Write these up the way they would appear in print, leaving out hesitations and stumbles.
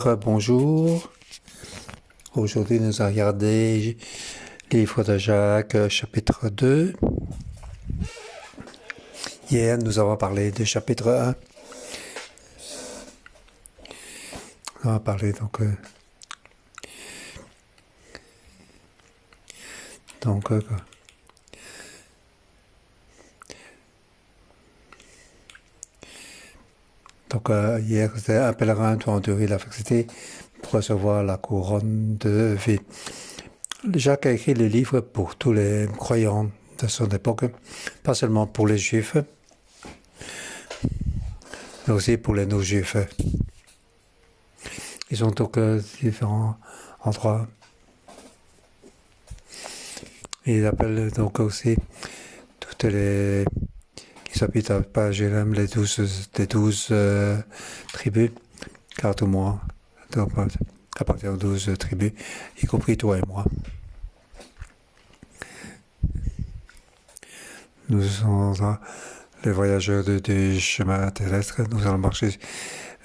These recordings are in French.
Bonjour. Aujourd'hui, nous allons regarder le livre de Jacques, chapitre 2. Hier, nous avons parlé du chapitre 1. On va parler hier, c'était un pèlerin doit endurer l'adversité pour recevoir la couronne de vie. Jacques a écrit le livre pour tous les croyants de son époque, pas seulement pour les juifs, mais aussi pour les non-juifs. Ils ont différents endroits. Il appelle donc aussi toutes les qui habitent à Jérusalem, les 12 tribus, car tout le monde appartient aux 12 tribus, y compris toi et moi. Nous sommes les voyageurs du chemin terrestre. Nous allons marcher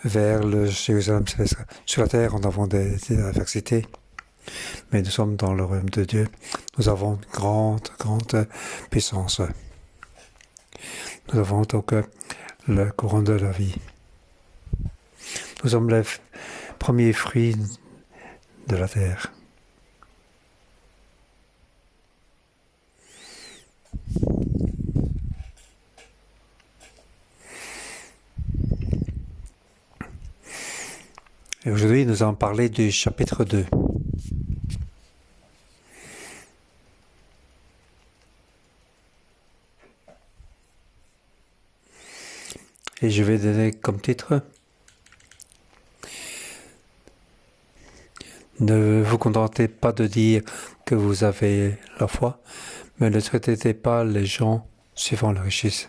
vers le Jérusalem céleste. Sur la terre, nous avons des adversités, mais nous sommes dans le royaume de Dieu. Nous avons une grande puissance. Nous avons donc la couronne de la vie. Nous sommes les premiers fruits de la terre. Et aujourd'hui, nous allons parler du chapitre 2. Et je vais donner comme titre: ne vous contentez pas de dire que vous avez la foi, mais ne traitez pas les gens suivant leur richesse.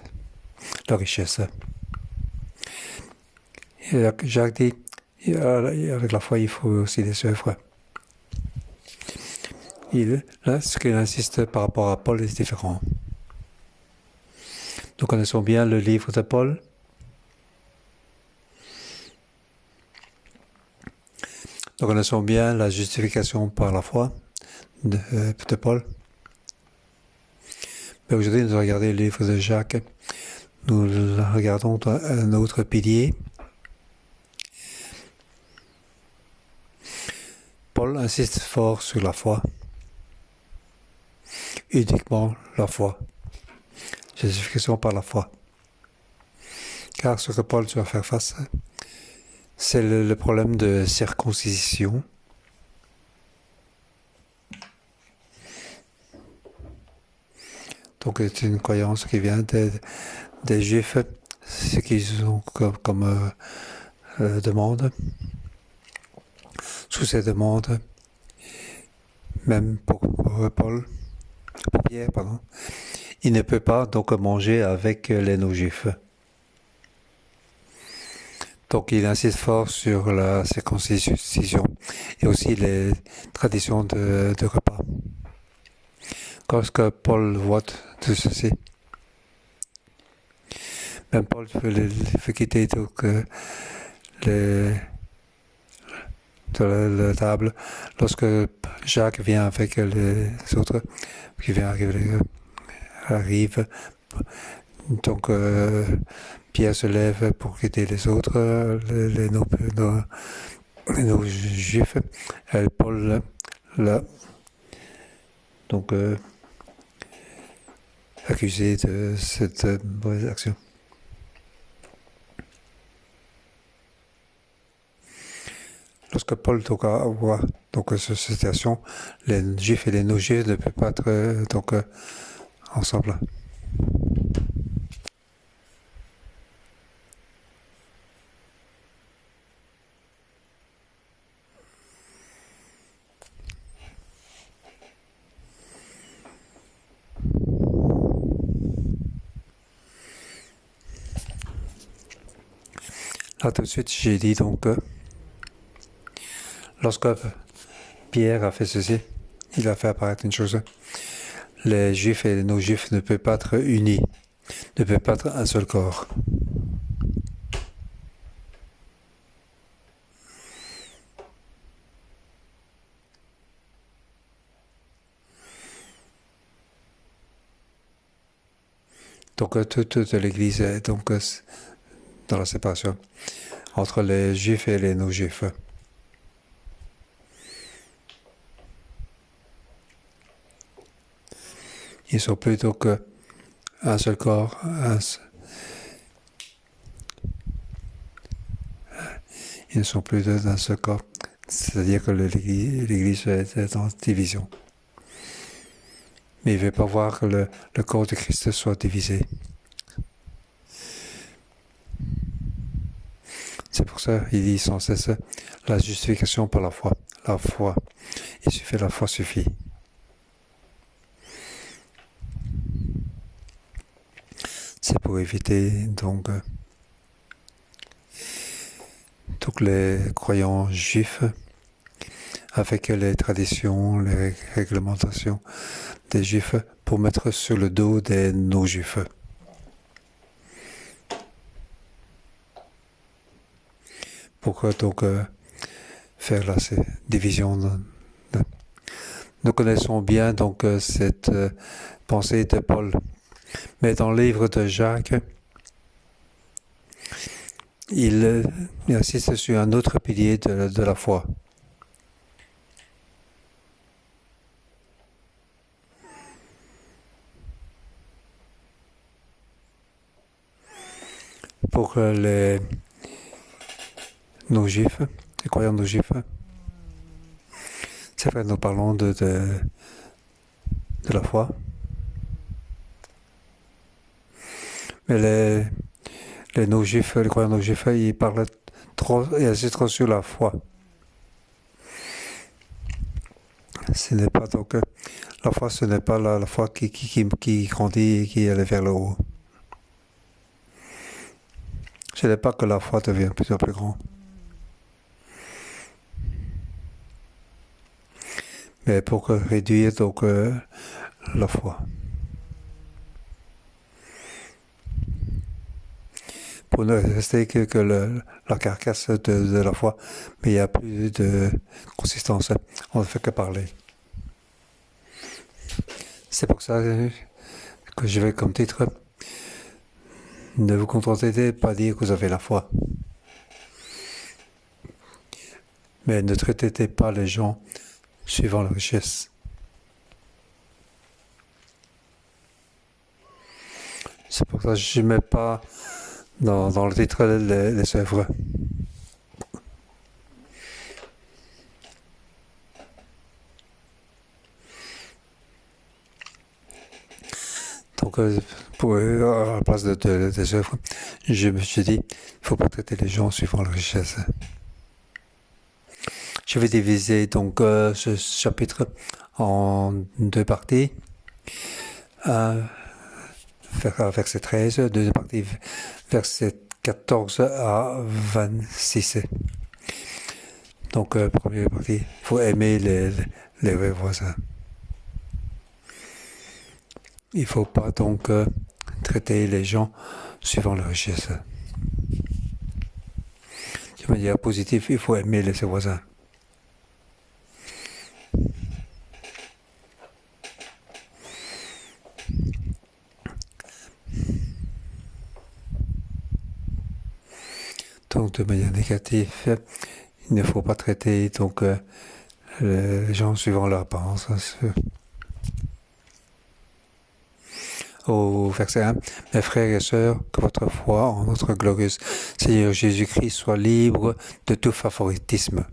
Et Jacques dit, avec la foi, il faut aussi des œuvres. Là, ce qu'il insiste par rapport à Paul est différent. Nous connaissons bien le livre de Paul. Nous connaissons bien la justification par la foi de Paul. Mais aujourd'hui, nous regardons le livre de Jacques. Nous regardons un autre pilier. Paul insiste fort sur la foi. Uniquement la foi. Justification par la foi. Car ce que Paul doit faire face, c'est le problème de circoncision. Donc c'est une croyance qui vient des Juifs, ce qu'ils ont comme demande. Sous ces demandes, même pour Pierre, il ne peut pas donc manger avec les non-juifs. Donc il insiste fort sur la circoncision et aussi les traditions de repas. Lorsque Paul voit tout ceci, même Paul veut quitter la table lorsque Jacques vient avec les autres, qui arrive. Donc Pierre se lève pour quitter les autres, les non-juifs. Paul là, donc accusé de cette mauvaise action. Lorsque Paul voit cette situation, les juifs et les non-juifs ne peuvent pas être ensemble. Là tout de suite, j'ai dit lorsque Pierre a fait ceci, il a fait apparaître une chose. Les juifs et les non-juifs ne peuvent pas être unis, ne peuvent pas être un seul corps. Donc toute l'Église est donc dans la séparation entre les Juifs et les non-Juifs. Ils sont plutôt qu'un seul corps, ils ne sont plus d'un seul corps. C'est-à-dire que l'Église est en division. Mais il ne veut pas voir que le corps de Christ soit divisé. C'est pour ça qu'il dit sans cesse la justification par la foi. La foi. Il suffit, la foi suffit. C'est pour éviter donc tous les croyants juifs avec les traditions, les réglementations des juifs pour mettre sur le dos des non-juifs. Pour donc faire la division. Nous connaissons bien donc cette pensée de Paul. Mais dans le livre de Jacques, il insiste sur un autre pilier de la foi. Pour les non-juifs, les croyants non-juifs, c'est vrai, nous parlons de la foi. Mais les non-juifs, les croyants non-juifs, ils parlent trop, et assez trop sur la foi. Ce n'est pas donc la foi, ce n'est pas la foi qui grandit et qui allait vers le haut. Ce n'est pas que la foi devient plus en plus grand. Mais pour réduire donc la foi. Pour ne rester que la carcasse de la foi, mais il n'y a plus de consistance. On ne fait que parler. C'est pour ça que je vais comme titre: ne vous contentez pas de dire que vous avez la foi. Mais ne traitez pas les gens suivant la richesse. C'est pour ça que je ne mets pas dans le titre les œuvres. Donc, à la place des œuvres, je me suis dit, il ne faut pas traiter les gens suivant la richesse. Je vais diviser donc ce chapitre en deux parties. Verset 13, deuxième partie, verset 14 à 26. Donc, première partie, il faut aimer les voisins. Il ne faut pas donc traiter les gens suivant leur richesse. De manière positive, il faut aimer ses voisins. Donc, de manière négative, il ne faut pas traiter donc les gens suivant leur apparence. Au verset 1, mes frères et sœurs, que votre foi en notre glorieux Seigneur Jésus-Christ soit libre de tout favoritisme.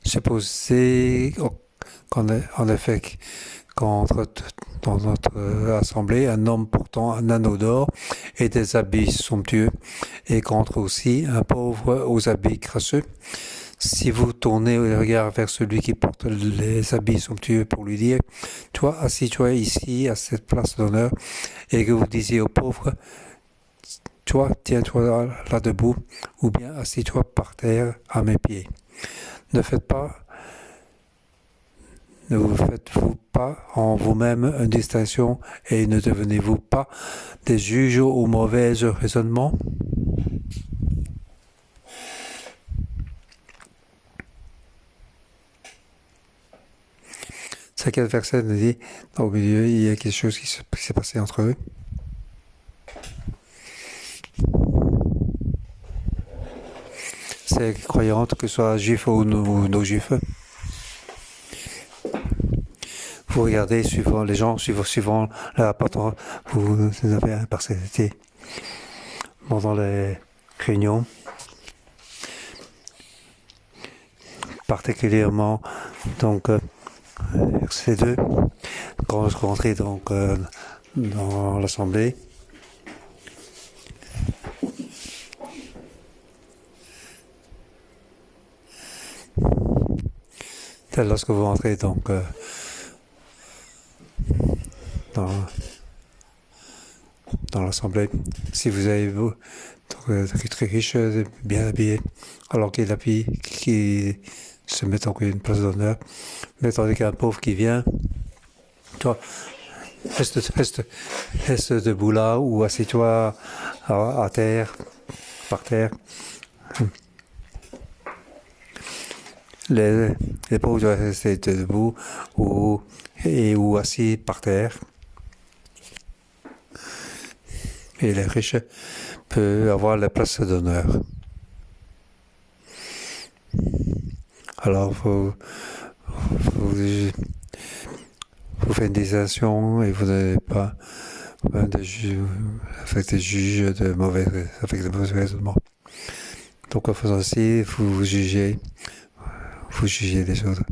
Supposez qu'en effet, qu'entre dans notre assemblée un homme portant un anneau d'or et des habits somptueux, et qu'entre aussi un pauvre aux habits crasseux. Si vous tournez le regard vers celui qui porte les habits somptueux pour lui dire « Toi, assis-toi ici à cette place d'honneur » et que vous disiez au pauvre « Toi, tiens-toi là debout » ou bien « Assis-toi par terre à mes pieds ». Ne vous faites-vous pas en vous-même une distinction et ne devenez-vous pas des juges aux mauvais raisonnements? Cinquième verset nous dit, au milieu, il y a quelque chose qui s'est passé entre eux. C'est croyants, que ce soit juifs ou non-juifs. Vous regardez suivant les gens, suivant leur appartenance, vous avez une personnalité pendant les réunions. Particulièrement, donc, verset 2, quand je rentrais donc dans l'assemblée. Lorsque vous entrez donc dans l'assemblée, si vous avez vous très riche, bien habillé, alors qu'il est habillé, qui se met en une place d'honneur, mais tandis qu'un pauvre qui vient, toi, reste debout là ou assis-toi à terre, par terre. Les pauvres doivent rester debout ou assis par terre. Et les riches peuvent avoir la place d'honneur. Alors, vous faites une décision et vous n'avez pas des juges de mauvais raisonnements. Donc, en faisant ainsi, vous jugez les autres.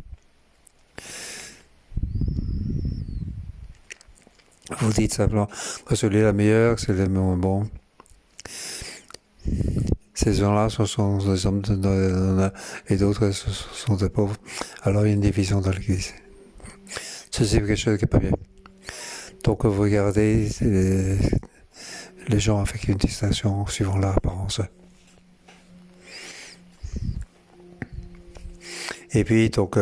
Vous dites simplement que celui-là est meilleur, c'est le moins bon. Ces gens-là sont des hommes et d'autres sont des pauvres. Alors il y a une division dans l'Église. Ceci est quelque chose qui n'est pas bien. Donc vous regardez les gens avec une distinction suivant leur apparence. Et puis donc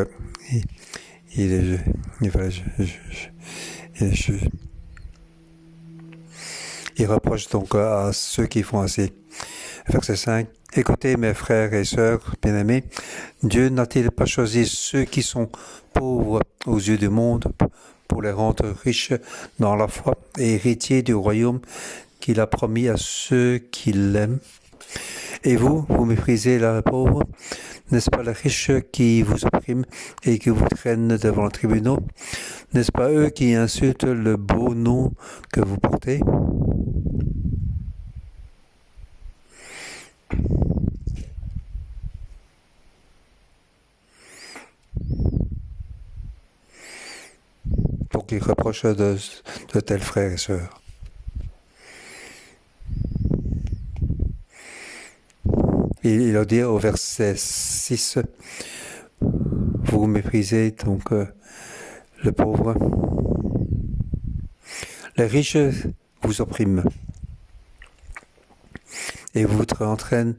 il reproche donc à ceux qui font ainsi. Verset 5. Écoutez mes frères et sœurs bien-aimés, Dieu n'a-t-il pas choisi ceux qui sont pauvres aux yeux du monde pour les rendre riches dans la foi et héritiers du royaume qu'il a promis à ceux qui l'aiment? Et vous méprisez les pauvres? N'est-ce pas les riches qui vous oppriment et qui vous traînent devant le tribunal? N'est-ce pas eux qui insultent le beau nom que vous portez? Donc il reproche de tels frères et sœurs. Il a dit au verset 6, vous méprisez donc le pauvre. Les riches vous oppriment et vous traînent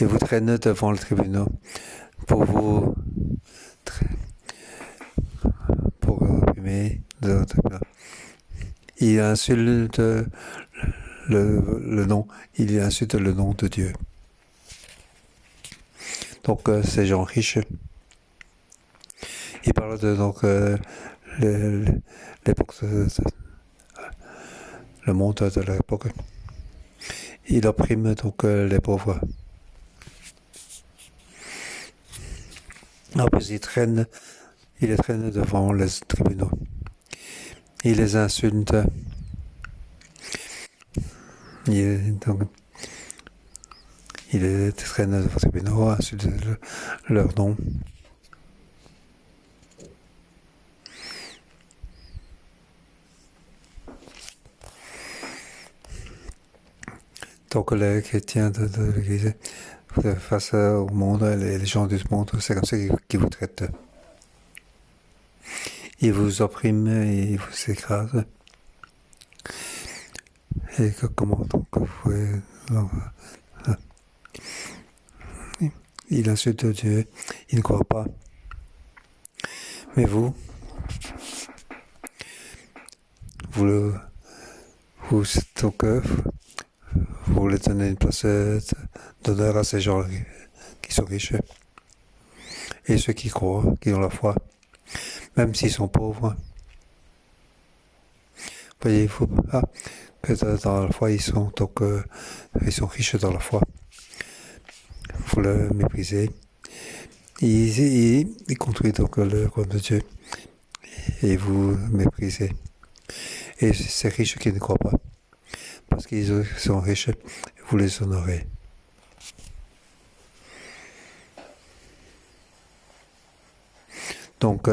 devant le tribunal pour opprimer. Il insulte le nom de Dieu. Donc ces gens riches, il parle de donc l'époque, le monde de l'époque. Il opprime donc les pauvres. En plus, il les traîne devant les tribunaux. Il les insulte. Il les traîne devant les tribunaux, insulte leur nom. Donc les chrétiens de l'Église, face au monde, les gens du monde, c'est comme ça qu'ils vous traitent. Ils vous oppriment et ils vous écrasent. Et comment donc vous pouvez... Il insulte Dieu, il ne croit pas. Mais vous voulez donner une place d'honneur à ces gens qui sont riches et ceux qui croient, qui ont la foi. même s'ils sont pauvres. Voyez, il faut pas que dans la foi, ils sont riches dans la foi. Il faut le mépriser. Il construit donc le royaume de Dieu et vous méprisez. Et ces riches qui ne croient pas, parce qu'ils sont riches, vous les honorez. Donc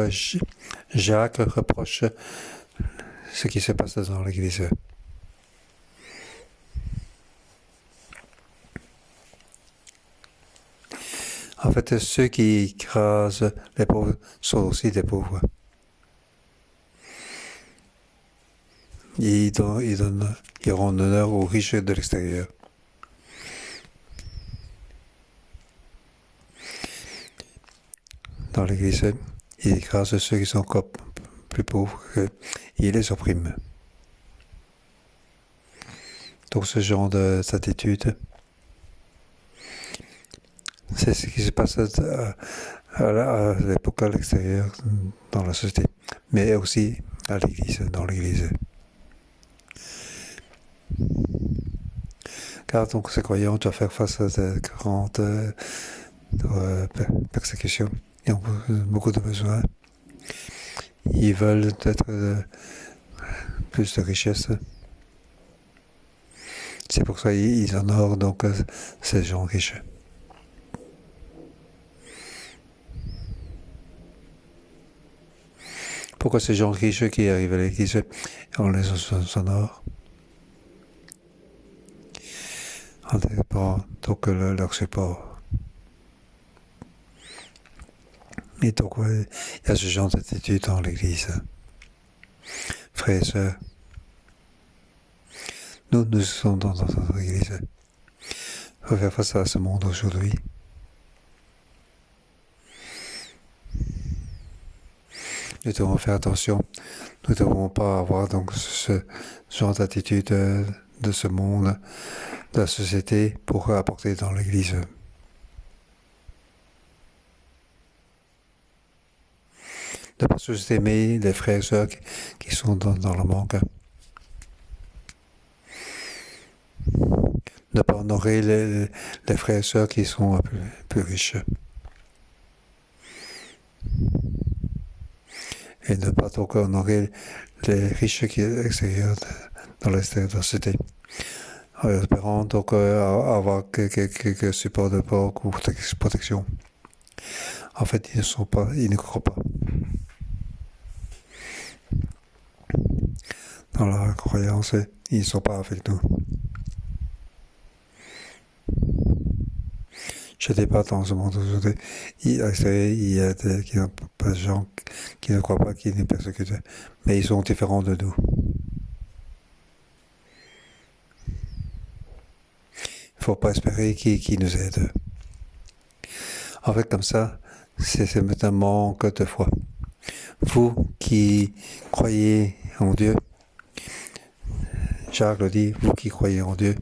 Jacques reproche ce qui se passe dans l'Église. En fait, ceux qui écrasent les pauvres sont aussi des pauvres. Ils rendent honneur aux riches de l'extérieur. Dans l'Église, ils écrasent ceux qui sont encore plus pauvres et ils les oppriment. Donc ce genre d'attitude, c'est ce qui se passe à l'époque à l'extérieur, dans la société, mais aussi à l'Église, dans l'Église. Car donc ces croyants doivent faire face à de grandes persécutions. Ils ont beaucoup de besoins. Ils veulent être plus de richesse. C'est pour ça qu'ils honorent donc ces gens riches. Pourquoi ces gens riches qui arrivent à l'église, on les honore en dépend donc leur support. Et donc, il y a ce genre d'attitude dans l'Église. Frères et sœurs, nous sommes dans notre Église. Il faut faire face à ce monde aujourd'hui. Nous devons faire attention. Nous ne devons pas avoir donc ce genre d'attitude de ce monde, de la société, pour apporter dans l'Église. Ne pas sous-estimer les frères et sœurs qui sont dans le manque. Ne pas honorer les frères et sœurs qui sont plus riches. Et ne pas donc honorer les riches qui sont extérieurs dans l'extérieur de la société. En espérant donc avoir quelques supports de porc ou protection. En fait, ils ne croient pas. Dans la croyance, ils ne sont pas avec nous. Je ne dis pas dans ce monde aujourd'hui. Il y a des gens qui ne croient pas, qui nous persécutent, mais ils sont différents de nous. Il ne faut pas espérer qu'ils nous aident. En fait, comme ça, c'est un manque de foi. Vous qui croyez en Dieu, Jacques le dit, vous qui croyez en Dieu,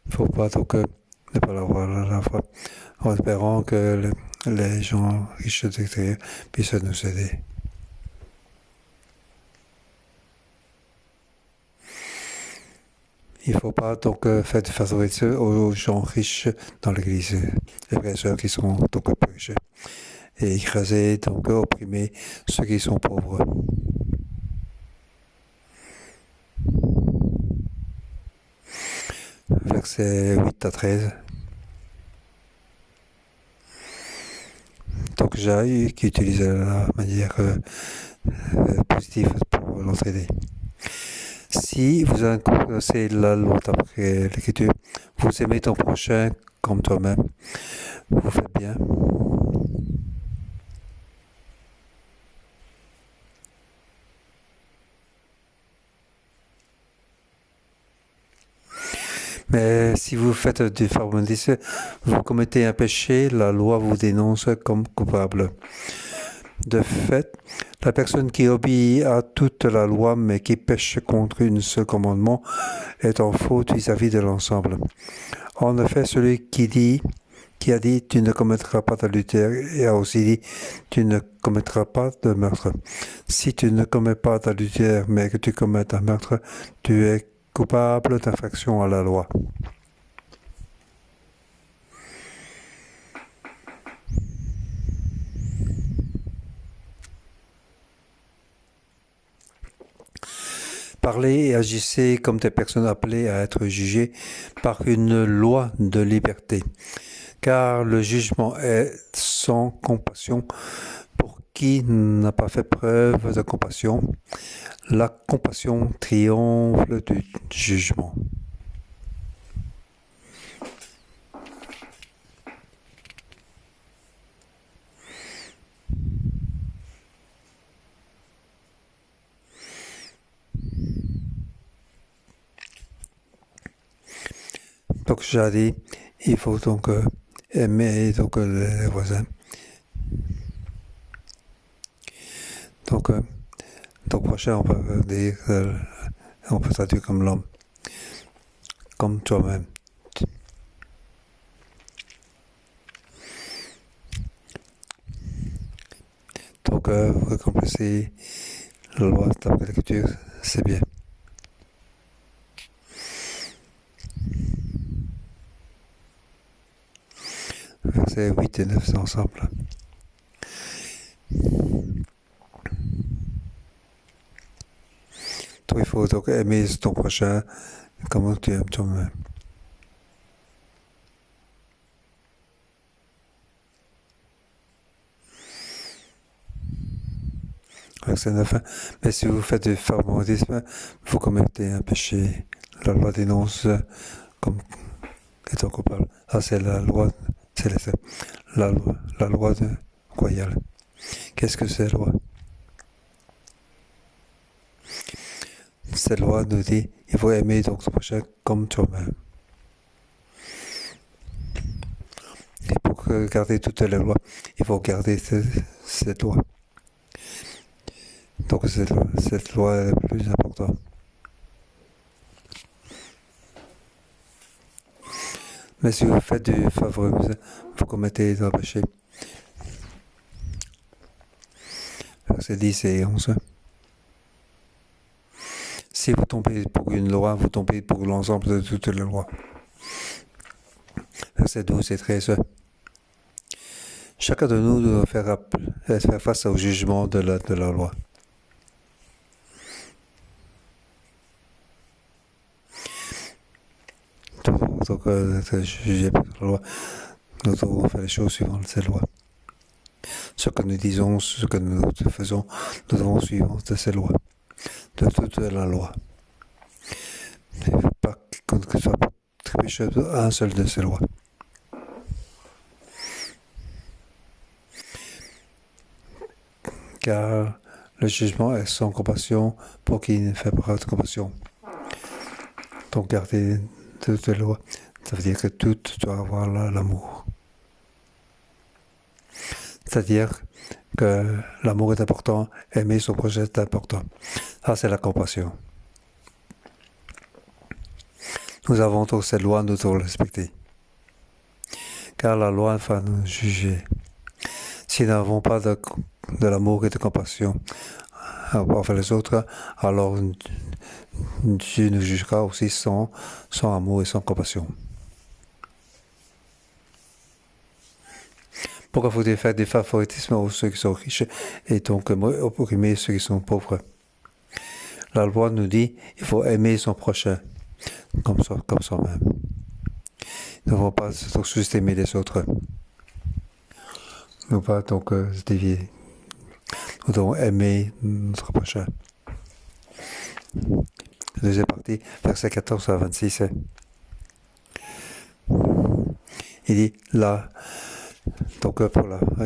il ne faut pas donc ne pas l'avoir à la foi, en espérant que les gens riches de l'extérieur puissent nous aider. Il ne faut pas donc faire de favoriser aux gens riches dans l'Église, les frères et sœurs qui sont donc peu riches, et écraser, donc opprimer ceux qui sont pauvres. Versets 8 à 13. Donc Jacques qui utilise la manière positive pour l'entraider. Si vous connaissez la loi d'après l'Écriture, vous aimez ton prochain comme toi-même, vous faites bien. Mais si vous faites du formalisme, vous commettez un péché, la loi vous dénonce comme coupable. De fait, La personne qui obéit à toute la loi mais qui pêche contre un seul commandement est en faute vis-à-vis de l'ensemble. En effet, celui qui a dit tu ne commettras pas d'adultère et a aussi dit tu ne commettras pas de meurtre. Si tu ne commets pas d'adultère mais que tu commets un meurtre, tu es coupable d'infraction à la loi. Parlez et agissez comme des personnes appelées à être jugées par une loi de liberté, car le jugement est sans compassion pour qui n'a pas fait preuve de compassion. La compassion triomphe du jugement. Donc j'ai dit, il faut donc aimer donc, les voisins. Donc prochain, on peut dire, on peut traduire comme l'homme, comme toi-même. Donc vous accomplissez la loi d'après l'écriture, c'est bien. Versets 8 et 9 ensemble. Donc il faut donc aimer ton prochain comme tu aimes toi-même. Verset 9. Mais si vous faites du favoritisme, vous commettez un péché. La loi dénonce comme étant coupable. Ah, c'est la loi céleste. La loi royale. Qu'est-ce que c'est la loi? Cette loi nous dit il faut aimer ton prochain comme toi-même. Et pour garder toutes les lois, il faut garder cette loi. Donc cette loi est la plus importante. Mais si vous faites du favoritisme, vous commettez un péché. Versets 10 et 11. Si vous tombez pour une loi, vous tombez pour l'ensemble de toutes les lois. Versets 12 et 13. Chacun de nous doit faire face au jugement de la loi. Donc, jugé par la loi, nous devons faire les choses suivant cette loi. Ce que nous disons, ce que nous faisons, nous devons suivre de ces lois, de toute la loi. Il ne faut pas que ce soit trébuché à un seul de ces lois. Car le jugement est sans compassion pour qui ne fait pas de compassion. Donc garder toutes les lois, ça veut dire que tout doit avoir l'amour. C'est-à-dire que l'amour est important, aimer son projet est important. Ça, c'est la compassion. Nous avons donc cette loi, nous devons la respecter. Car la loi va nous juger. Si nous n'avons pas de l'amour et de compassion envers les autres, alors Dieu nous jugera aussi sans amour et sans compassion. Pourquoi faut-il faire des favoritismes aux ceux qui sont riches et donc opprimer ceux qui sont pauvres? La loi nous dit qu'il faut aimer son prochain comme soi-même. Nous ne devons pas sous-estimer les autres. Nous ne devons pas donc se dévier. Nous devons aimer notre prochain. Deuxième partie, versets 14 à 26. Il dit là, donc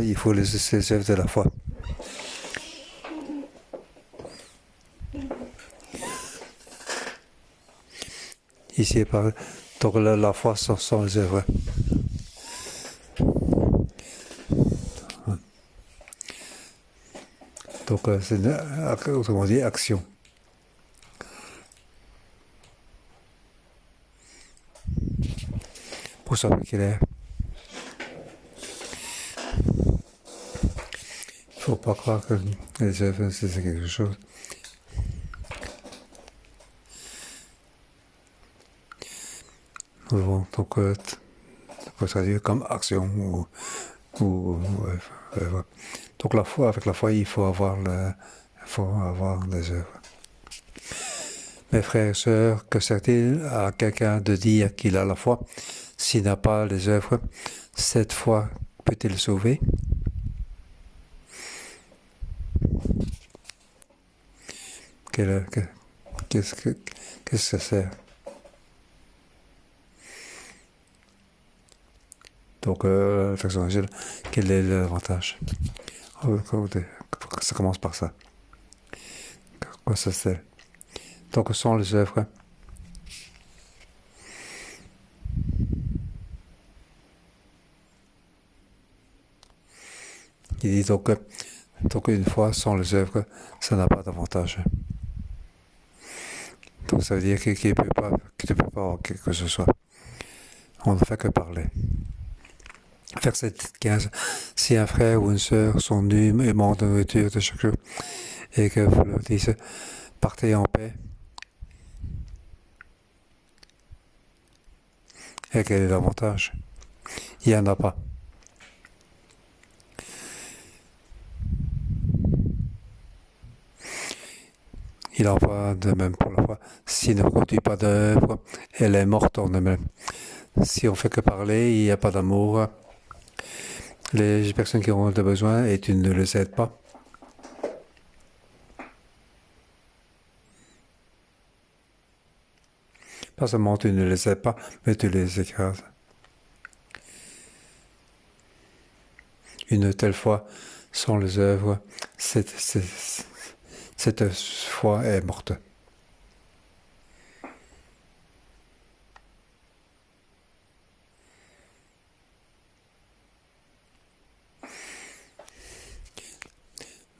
il faut les œuvres de la foi. Ici, donc la foi sans les œuvres. Donc, c'est autrement dit, action. Pour ça qu'il est. Il ne faut pas croire que les œuvres, c'est quelque chose. Bon, donc, on peut traduire comme action voilà. Donc la foi, avec la foi, il faut avoir les œuvres. Mes frères et sœurs, que sert-il à quelqu'un de dire qu'il a la foi s'il n'a pas les œuvres? Cette foi peut-il sauver? Qu'est-ce que ça sert? Donc, l'affection angélique, quel est l'avantage? Ça commence par ça. Quoi ça sert? Donc, sans les œuvres, il dit donc une fois sans les œuvres, ça n'a pas d'avantage. Donc ça veut dire que tu ne peux pas avoir quelque que ce soit. On ne fait que parler. Verset 15. Si un frère ou une sœur sont nus et manquent de nourriture de chaque jour, et que vous leur dites, partez en paix, et quel est l'avantage? Il n'y en a pas. Il en va de même pour la foi. S'il ne produit pas d'œuvre, elle est morte en elle-même. Si on fait que parler, il n'y a pas d'amour. Les personnes qui ont des besoins et tu ne les aides pas. Pas seulement tu ne les aides pas, mais tu les écrases. Une telle foi, sans les œuvres, cette foi est morte.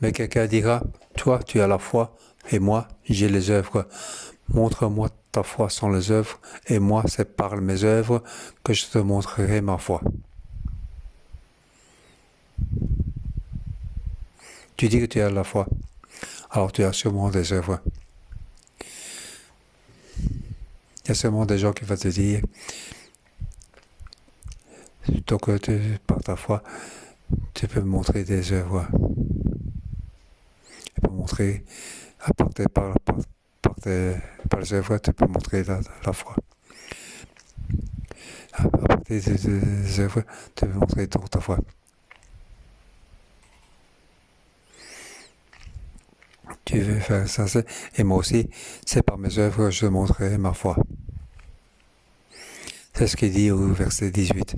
Mais quelqu'un dira, toi tu as la foi, et moi j'ai les œuvres. Montre-moi ta foi sans les œuvres, et moi c'est par mes œuvres que je te montrerai ma foi. Tu dis que tu as la foi, alors tu as sûrement des œuvres. Il y a sûrement des gens qui vont te dire, donc par ta foi, tu peux me montrer des œuvres. Tu peux montrer, par les œuvres, tu peux montrer la foi. À partir des œuvres, tu peux montrer ta foi. Tu veux faire ça, et moi aussi, c'est par mes œuvres que je montrerai ma foi. C'est ce qu'il dit au verset 18.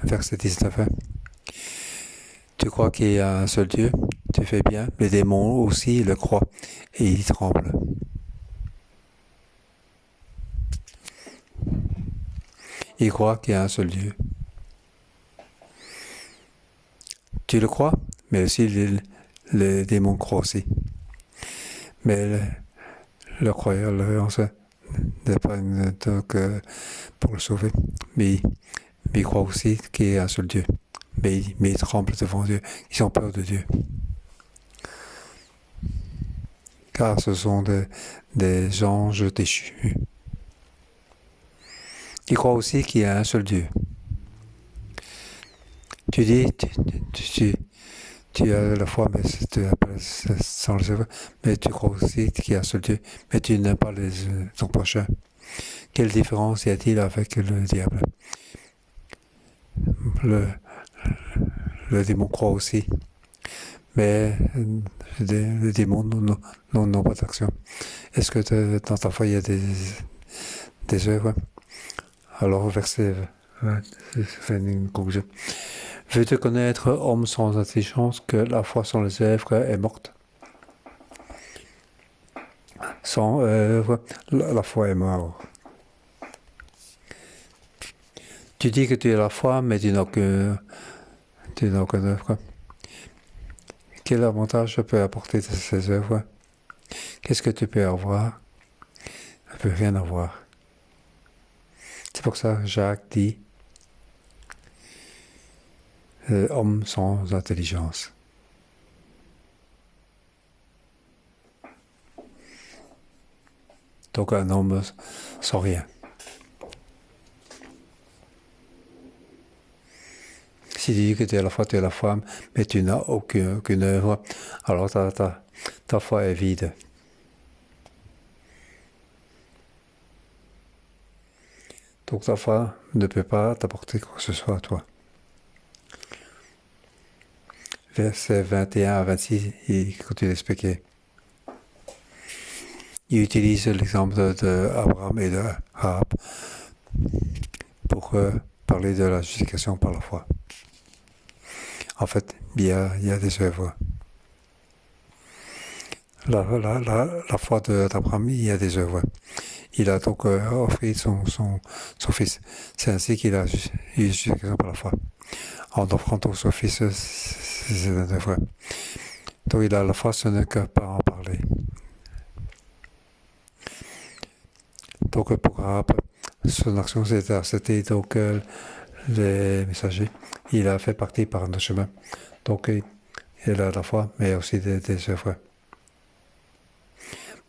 Verset 19. Tu crois qu'il y a un seul Dieu? Tu fais bien. Les démons aussi le croient et ils tremblent. Ils croient qu'il y a un seul Dieu. Tu le crois, mais aussi les démons croient aussi. Mais le croyance n'est pas pour le sauver. Mais il croit aussi qu'il y a un seul Dieu. Mais ils tremblent devant Dieu. Ils ont peur de Dieu. Car ce sont des anges déchus. Ils croient aussi qu'il y a un seul Dieu. Tu dis, tu as la foi, mais sans les œuvres, mais tu crois aussi qu'il y a un seul Dieu, mais tu n'aimes pas ton prochain. Quelle différence y a-t-il avec le diable? Le démon croit aussi, mais les démons n'ont pas d'action. Est-ce que dans ta foi il y a des œuvres? Alors, verset 20, c'est une conclusion. Veux-tu connaître, homme sans intelligence, que la foi sans les œuvres est morte? Sans œuvres, la foi est morte. Tu dis que tu as la foi, mais tu n'as aucune œuvre. Quel avantage peut apporter ces œuvres? Qu'est-ce que tu peux avoir? Tu ne peux rien avoir. C'est pour ça que Jacques dit homme sans intelligence. Donc un homme sans rien. Si tu dis que tu es la femme, mais tu n'as aucune œuvre, alors ta foi est vide. Donc ta foi ne peut pas t'apporter quoi que ce soit à toi. Versets 21 à 26, il continue d'expliquer. Il utilise l'exemple d'Abraham et de Rahab pour parler de la justification par la foi. En fait, il y a des œuvres. La foi d'Abraham, il y a des œuvres. Il a donc offert son fils. C'est ainsi qu'il a eu justification par la foi. En offrant donc son fils, c'est une œuvre. Donc il a la foi, ce n'est que pas en parler. Donc pour Rahab, son action c'était donc les messagers. Il a fait partie par un chemin. Donc il a la foi, mais aussi des œuvres.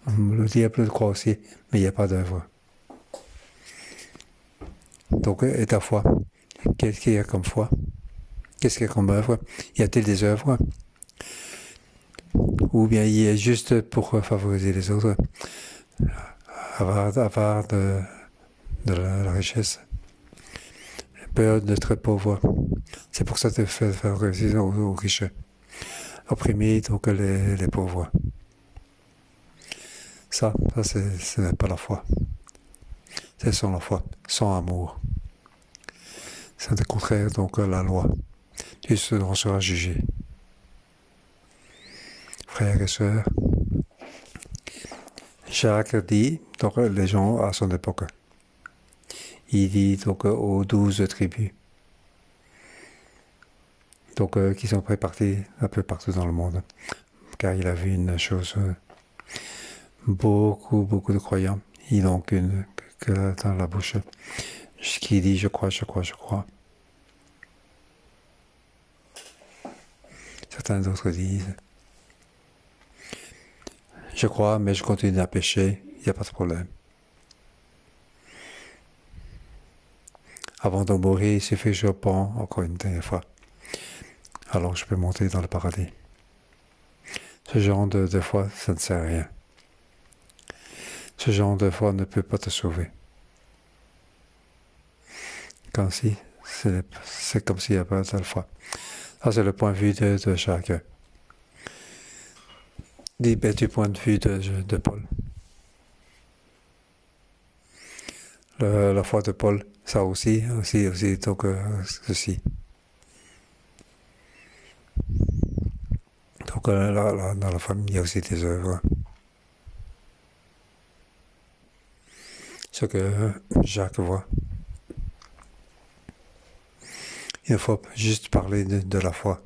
Le diable le croit aussi, mais il n'y a pas d'œuvre. Donc, et ta foi? Qu'est-ce qu'il y a comme foi? Qu'est-ce qu'il y a comme œuvre? Y a-t-il des œuvres? Ou bien il est juste pour favoriser les autres, avoir de la richesse, peur d'être pauvre. C'est pour ça que tu fais favoriser aux riches, opprimer donc les pauvres. Ça ce n'est pas la foi. C'est sans la foi, sans amour. C'est le contraire donc la loi. Tu en seras jugé. Frères et sœurs, Jacques dit, donc les gens à son époque, il dit donc aux 12 tribus, donc qui sont réparties un peu partout dans le monde, car il a vu une chose, beaucoup de croyants, ils n'ont qu'une que dans la bouche, qui dit je crois. Certains d'autres disent je crois, mais je continue à pécher, il n'y a pas de problème. Avant de mourir, il suffit que je pends encore une dernière fois. Alors je peux monter dans le paradis. Ce genre de foi, ça ne sert à rien. Ce genre de foi ne peut pas te sauver. Comme si, c'est comme s'il n'y a pas de foi. Ça, c'est le point de vue de chacun. Du point de vue de Paul. La foi de Paul, ça aussi donc ceci. Donc dans la famille, il y a aussi des œuvres. Ce que Jacques voit. Il faut juste parler de la foi.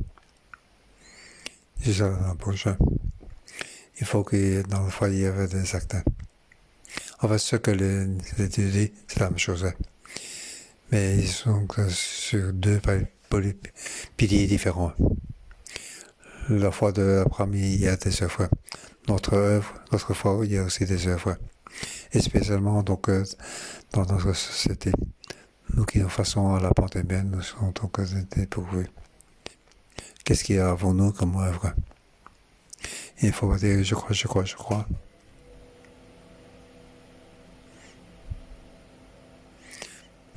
Juste dans la bouche. Il faut que dans la foi, il y ait des actes. En fait, ce que les disent, c'est la même chose. Mais ils sont sur deux piliers différents. La foi d'Abraham, il y a des œuvres. Notre foi, il y a aussi des œuvres. Et spécialement donc dans notre société. Nous qui nous faisons la pandémie, nous sommes donc dépourvus. Qu'est-ce qu'il y a avant nous comme œuvre? Il faut pas dire je crois.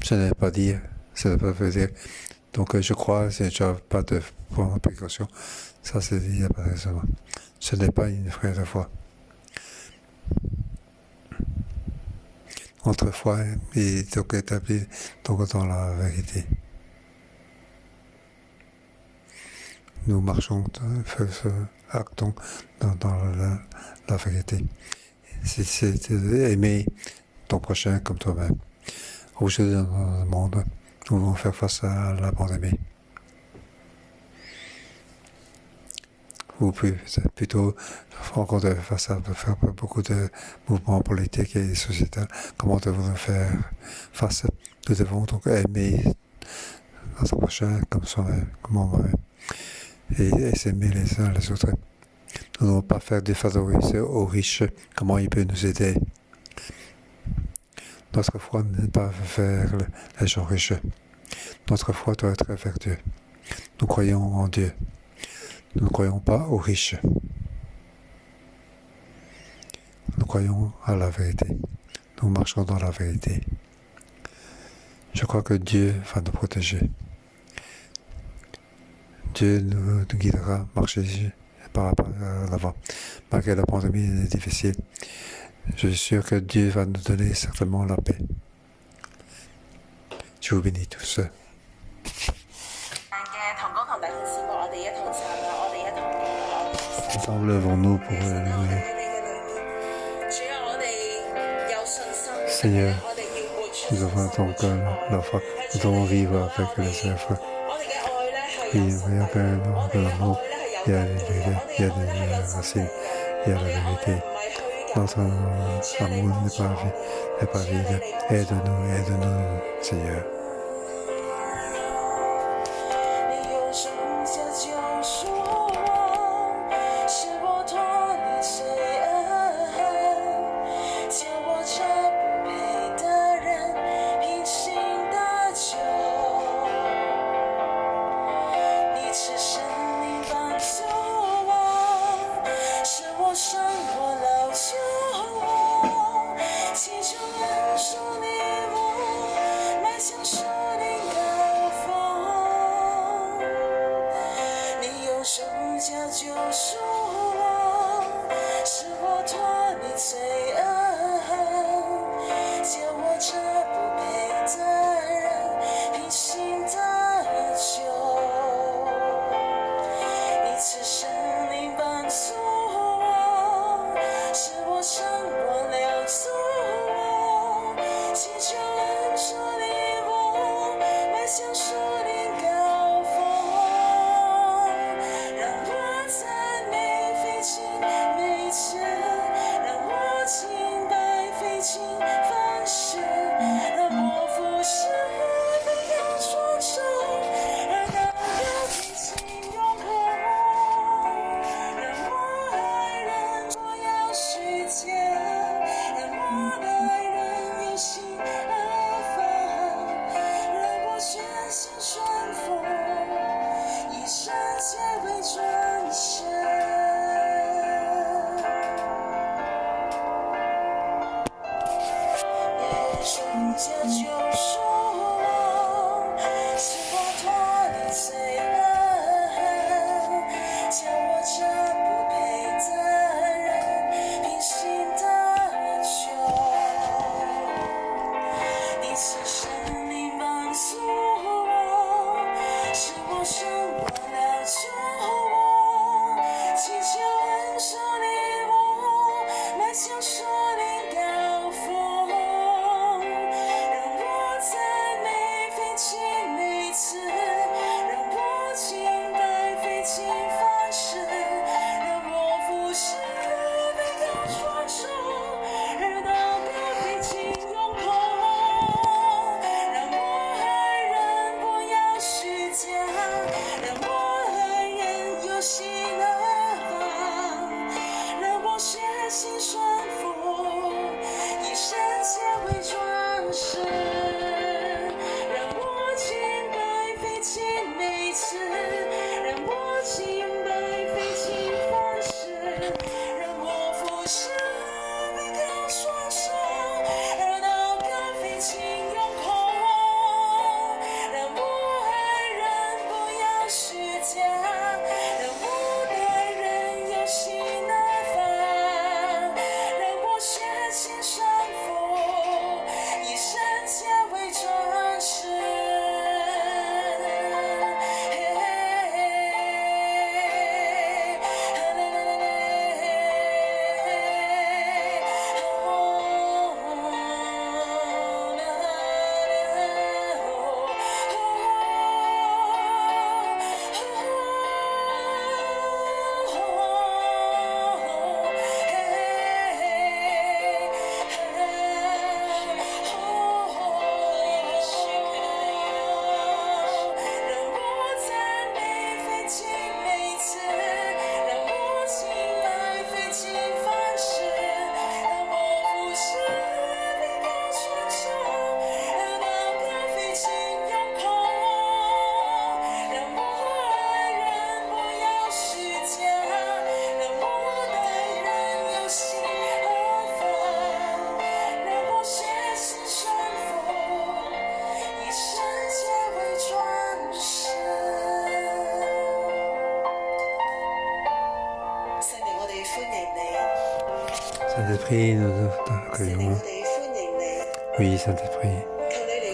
Ce n'est pas dire, ça ne veut pas dire. Donc je crois, c'est déjà pas de prendre précaution. Ça c'est il n'y a pas de raison. Ce n'est pas une vraie foi. Notre foi est donc établie donc dans la vérité. Nous marchons, actons dans la vérité. C'est aimer ton prochain comme toi-même. Aujourd'hui, dans le monde, nous devons faire face à la pandémie. ou plutôt encore de faire beaucoup de mouvements politiques et sociétals. Comment devons-nous faire face? Nous devons donc aimer notre prochain comme soi-même, comme moi-même, et s'aimer les uns les autres. Nous ne devons pas faire des favoris aux riches. Comment il peut nous aider? Notre foi n'est pas vers les gens riches. Notre foi doit être vers Dieu. Nous croyons en Dieu. Nous ne croyons pas aux riches. Nous croyons à la vérité. Nous marchons dans la vérité. Je crois que Dieu va nous protéger. Dieu nous guidera, marcher par l'avant. Malgré la pandémie est difficile, je suis sûr que Dieu va nous donner certainement la paix. Je vous bénis tous. Ensemble, levons-nous pour louer. Seigneur, nous avons ton cœur, la foi. Nous devons vivre avec les œuvres. Oui, il y a de l'amour, il y a des racines, il y a la vérité. Notre amour n'est pas vide. Aide-nous, Seigneur. Saint-Esprit, nous t'accueillons. Oui, Saint-Esprit,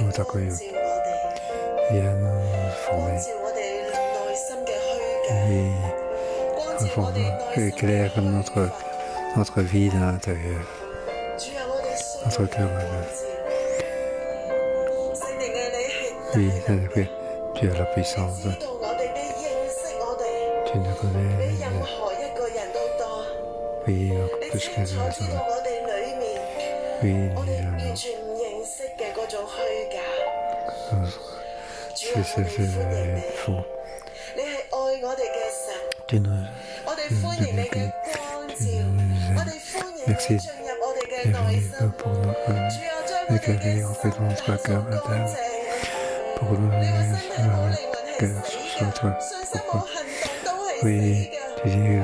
nous t'accueillons. Viens nous former. Oui, éclaire notre vie de l'intérieur, notre cœur. Oui, Saint-Esprit, tu as la puissance. Tu nous connais. Oui, plus que ça. Oui, c'est faux. Tu nous aimes. Merci pour nous éclairer en fait notre cœur interne, pour nous cœur sur toi. Pourquoi? Oui, tu dis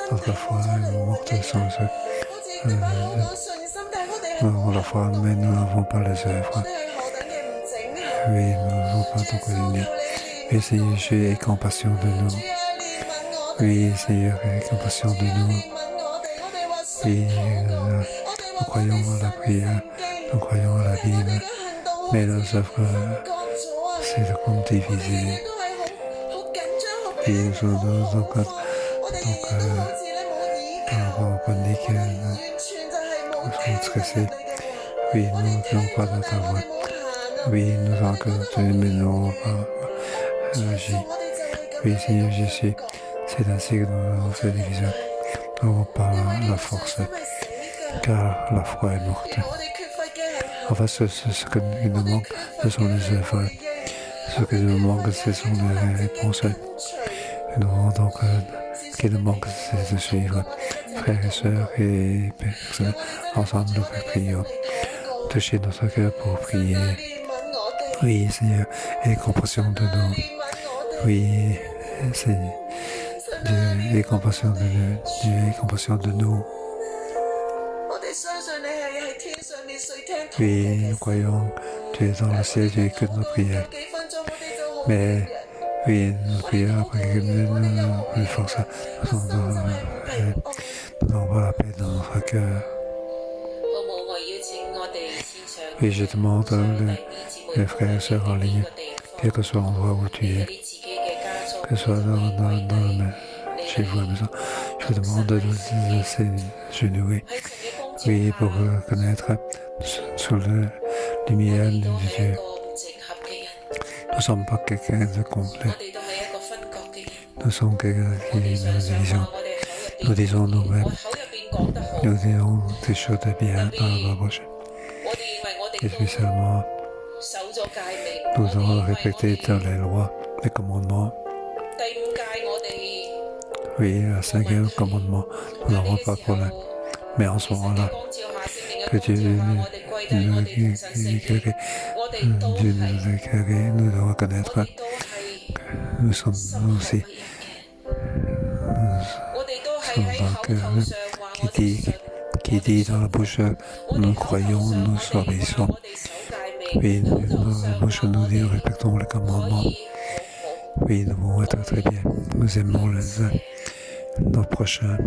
notre foi est morte sans eux. Nous avons la foi, mais nous n'avons pas les œuvres. Oui, nous n'avons pas ton quotidien. Oui, Seigneur, Jésus, aie compassion de nous. Oui, Seigneur, aie compassion de nous. Oui, nous croyons à la prière, nous croyons à la Bible, mais nos œuvres, c'est comme divisé. Oui, nous sommes donc par rapport au panique, nous sommes stressés. Oui, nous ne voulons pas dans ta voix. Oui, nous avons que tu mais nous n'avons pas agi. Oui, Seigneur Jésus, c'est ainsi que nous avons cette division. Nous n'avons pas la force, car la foi est morte. Enfin, ce que nous manque, ce sont les œuvres. Ce que nous manque, ce sont les réponses. Nous avons donc ce qui nous manque, c'est de suivre frères et sœurs et personnes. Ensemble, nous prions. Touchez notre cœur pour prier. Oui, Seigneur, aie compassion de nous. Oui, Seigneur, Dieu, aie compassion de nous. Dieu, aie compassion de nous. Oui, nous croyons, tu es dans le ciel, tu écoutes nos prières. Mais, oui, nos prières, après quelques minutes, nous n'avons plus de force. Nous n'avons pas la paix dans notre cœur. Oui, je demande les frères et sœurs en ligne, quel que soit l'endroit où tu es, que ce soit chez vous à la maison, je vous demande de s'agenouiller, oui, pour connaître sous la lumière de Dieu. Nous ne sommes pas quelqu'un de complet. Nous sommes quelqu'un qui nous divisons. Nous disons nous-mêmes. Nous disons des choses de bien dans la bouche. Et spécialement, nous devons respecter dans les lois, les commandements. Oui, le 5e commandement, nous n'avons pas de problème. Mais en ce moment-là, que Dieu nous éclaire, nous devons reconnaître que nous sommes nous aussi. Nous sommes un cœur qui dit dans la bouche, nous croyons, nous obéissons. Oui, dans la bouche, nous disons, respectons les commandements. Oui, nous devons être très bien. Nous aimons nos prochains.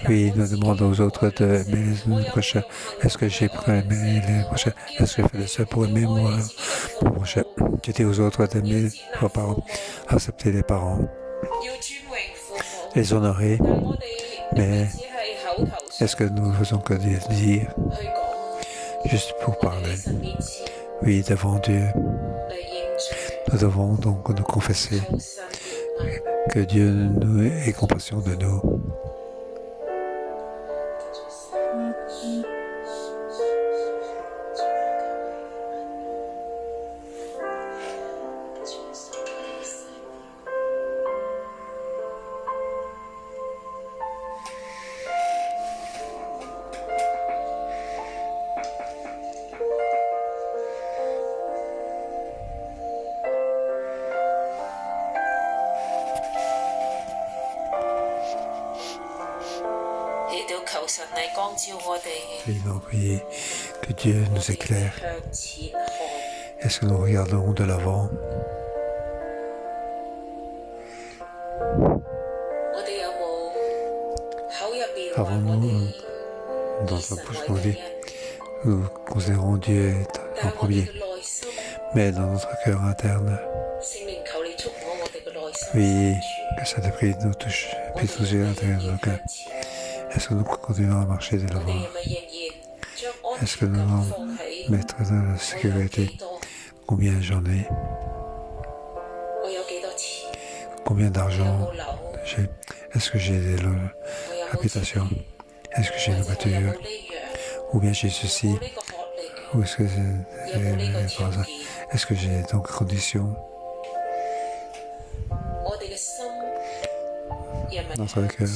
Oui, nous demandons aux autres d'aimer les prochains. Est-ce que j'ai prêt à aimer les prochains? Est-ce que je fais le seul pour aimer moi, mon prochain? Je dis aux autres d'aimer leurs parents, accepter les parents, les honorer. Mais est-ce que nous faisons que dire, juste pour parler? Oui, devant Dieu. Nous devons donc nous confesser que Dieu nous ait compassion de nous. Et nous prions que Dieu nous éclaire. Est-ce que nous regardons de l'avant? Savons-nous, dans notre bouche, on dit, nous considérons Dieu en premier, mais dans notre cœur interne, oui, que ça depuis nous touche, puis toucher l'intérieur de nos cœurs. Est-ce que nous continuons à marcher de l'avant? Est-ce que nous allons mettre dans la sécurité combien j'en ai? Combien d'argent j'ai? Est-ce que j'ai des habitations? Est-ce que j'ai une voiture? Ou bien j'ai ceci? Ou est-ce que est-ce que j'ai donc conditions? Notre cœur,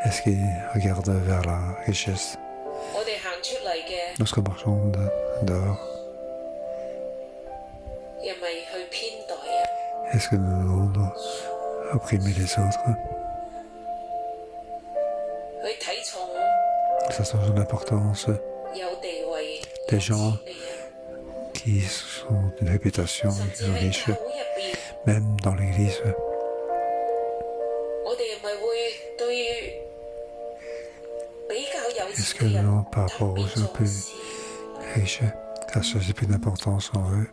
est-ce qu'il regarde vers la richesse? Lorsque nous marchons dehors, est-ce que nous voulons opprimer les autres? Ça change l'importance des gens qui ont une réputation, qui sont riches, même dans l'Église. Est-ce que nous, par rapport aux gens plus riches, associer plus d'importance en eux?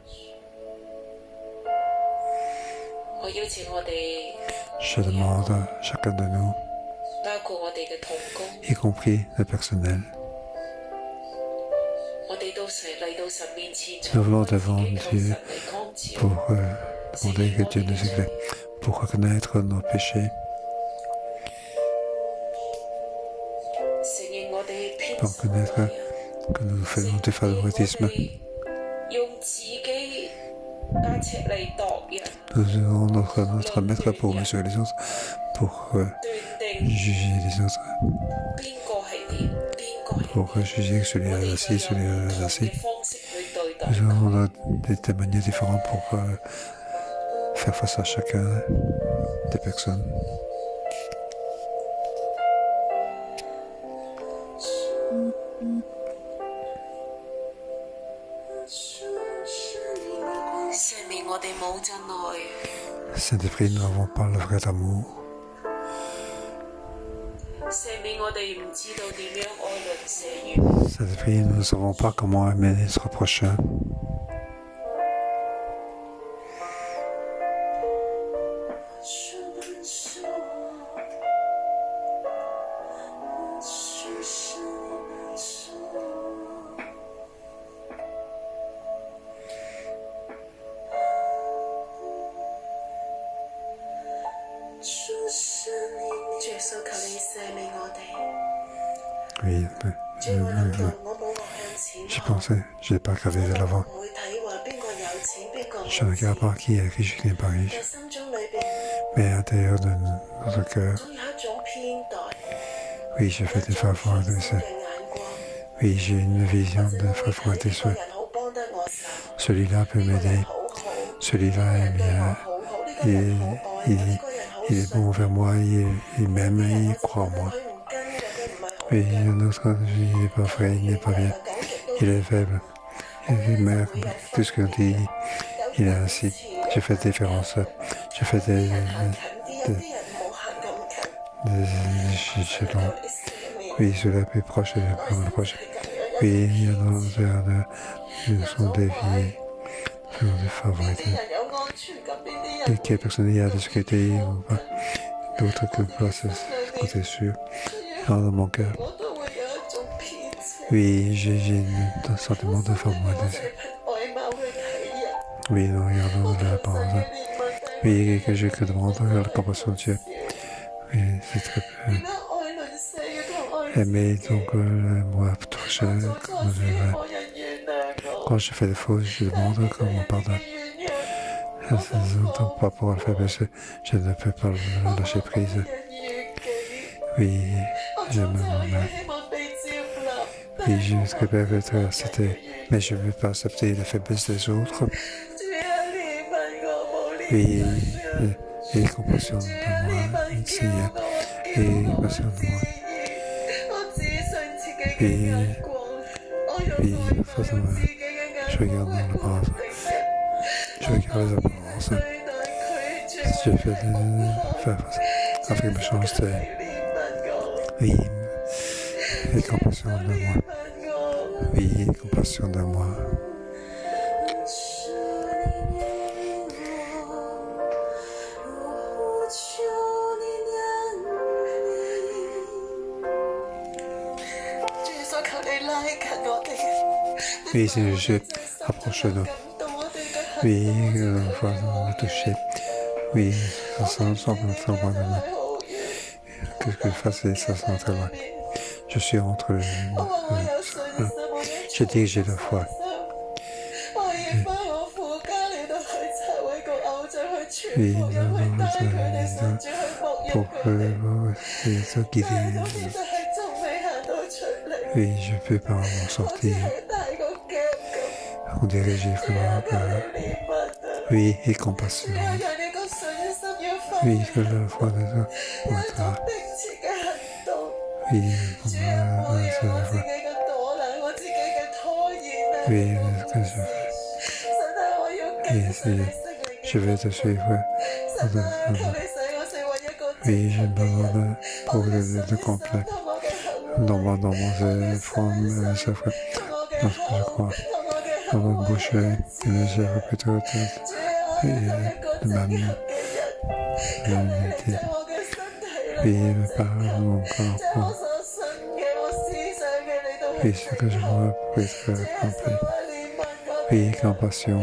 Je demande à chacun de nous, y compris le personnel, nous venons devant Dieu pour demander que Dieu nous éclaire, pour reconnaître nos péchés, pour reconnaître que nous faisons du favoritisme. Nous avons notre maître pour mesurer les autres, pour juger les autres, pour juger celui-là assis, celui-là assis. Nous avons des manières différentes pour faire face à chacun des personnes. Saint-Esprit, nous n'avons pas le vrai amour. Saint-Esprit, nous ne savons pas comment aimer notre prochain. Oui, j'y pensais, je n'ai pas regardé de l'avant. Je ne regarde pas qui est riche, qui n'est pas riche. Mais à l'intérieur de notre cœur, oui, je fais des favoritismes. Oui, j'ai une vision de favoritisme. Celui-là peut m'aider. Celui-là est bien. Il est bon envers moi, il m'aime, il croit en moi. Oui, il y a un autre, il n'est pas vrai, il n'est pas bien. Il est faible. Mais tout ce qu'on dit, il est ainsi. Je fais des différences. Je fais des échelons. Oui, cela est plus proche et plus proche. Oui, il y a d'autres sont des vies, des favorites. Et quelle personne il y a de sécurité ou pas. D'autres que pas, c'est côté sûr. Dans mon cœur. Oui, j'ai un sentiment de favoritisme. Oui, nous regardons la parole. Oui, que je demande la compassion de Dieu. Oui, c'est très peu. Aimer, donc, moi, toucher, quand je fais des fautes, je demande qu'on me pardonne. Donc, pas pour le faire baisser, je ne peux pas le lâcher prise. Oui, j'aime moi-même. Oui, je voudrais bien être accepté, mais je ne veux pas accepter la faiblesse des autres. Oui, et compassion de moi, Seigneur, et compassion de moi. Oui, forcément, je regarde dans l'apparence. Je regarde les apparences. Je fais faire face avec ma méchanceté. Oui, Aie compassion de moi. Oui, aie compassion de moi. Oui, Seigneur Jésus, approche-nous. Oui, voilà, nous toucher. Oui, ça semble très loin de nous. Que je fasse, ça semble très loin. Je suis entre j'ai dirigé la foi. Oui, pour se guider. Oui, je peux pas m'en sortir. On dirige vraiment oui, et compassion. Oui, que la foi de toi. Oui, oui, que je fais. Je vais te suivre. Oui, je me demande pour le complet. Dans mon forme, ça fait dans ce que je crois. Dans ma bouche, je répète de ma l'unité. Oui, mes paroles, mon corps. Oui, ce que je vois pour être complet. Oui, compassion.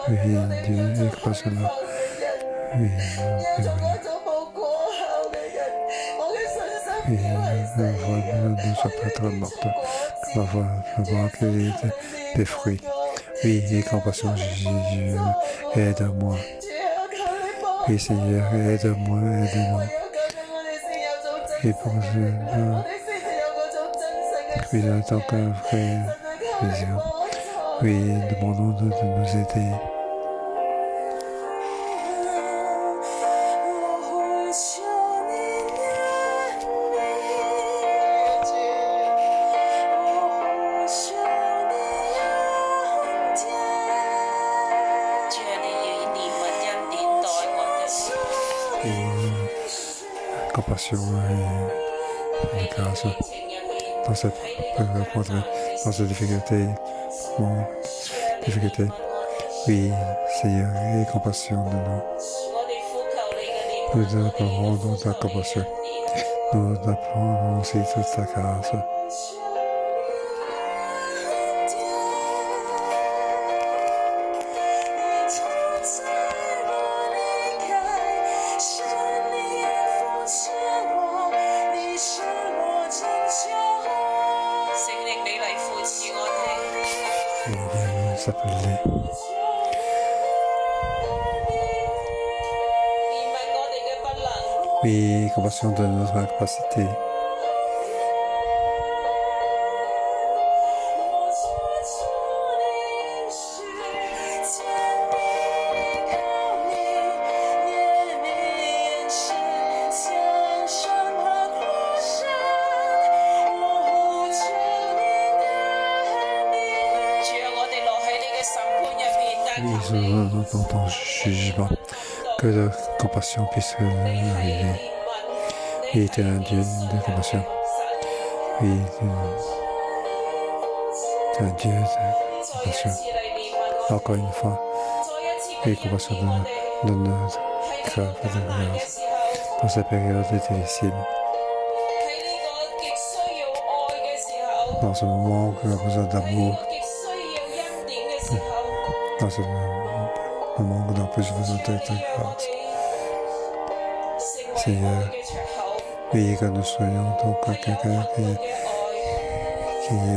Oui, Dieu, compassion. Oui, oui, la voix ne soit pas trop morte. La voix accueillir des fruits. Oui, et compassion, Jésus, aide-moi. Oui, Seigneur, aide-moi, aide-nous. Et pour cela, oui, en tant qu'un frère, oui, demandons de nous aider. Compassion et grâce dans cette difficulté, oui, Seigneur, et compassion de nous. Nous appelons dans ta compassion. Nous appelons aussi toute ta grâce. Oui, compassion de notre incapacité. Dans ton jugement, que la compassion puisse arriver. Oui, tu es un Dieu de compassion. Oui, tu es un Dieu de compassion. Encore une fois, oui, compassion de notre grâce dans cette période difficile. Dans ce moment où on a besoin d'amour, dans ce moment où on a besoin de ta grâce. Seigneur, oui, que nous soyons donc quelqu'un qui est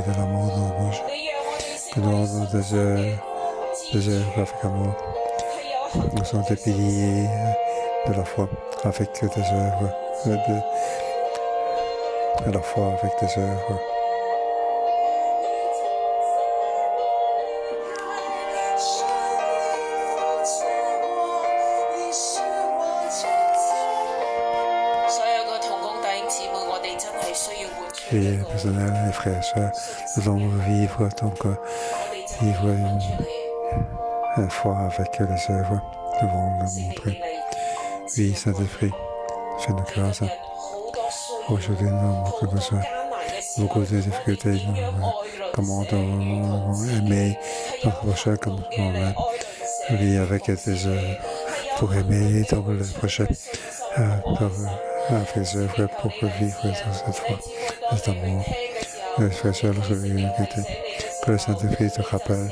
de l'amour dans la bouche, que nous avons des œuvres avec amour. Nous sommes des piliers de la foi avec des œuvres, de la foi avec des œuvres. Et personnel, les frères et sœurs, nous allons vivre une foi avec les œuvres. Nous devons le montrer. Oui, Saint-Esprit, fais-nous grâce. Aujourd'hui, nous avons beaucoup besoin, beaucoup de difficultés. Comment aimer notre prochain comme nous-mêmes. Oui, avec des œuvres pour aimer dans le prochain, avec des œuvres pour vivre dans cette foi, cet amour, les frères et lorsque que le Saint-Esprit te rappelle,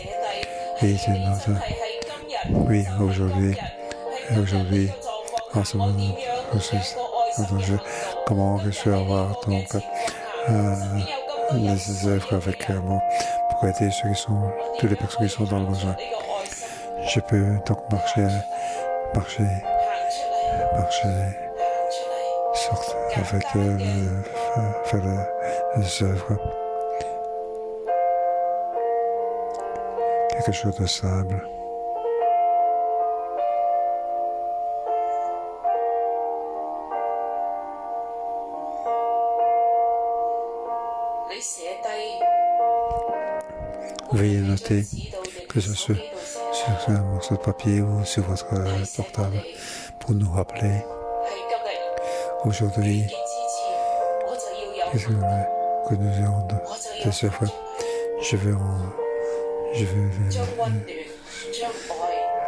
et tu notes, oui, aujourd'hui, en ce moment, comment je suis avoir donc les œuvres avec amour pour aider toutes les personnes qui sont dans le besoin. Je peux donc marcher avec faire les œuvres. Quelque chose de simple. Veuillez noter que ce soit sur un morceau de papier ou sur votre portable pour nous rappeler aujourd'hui que nous avons des œuvres. Je veux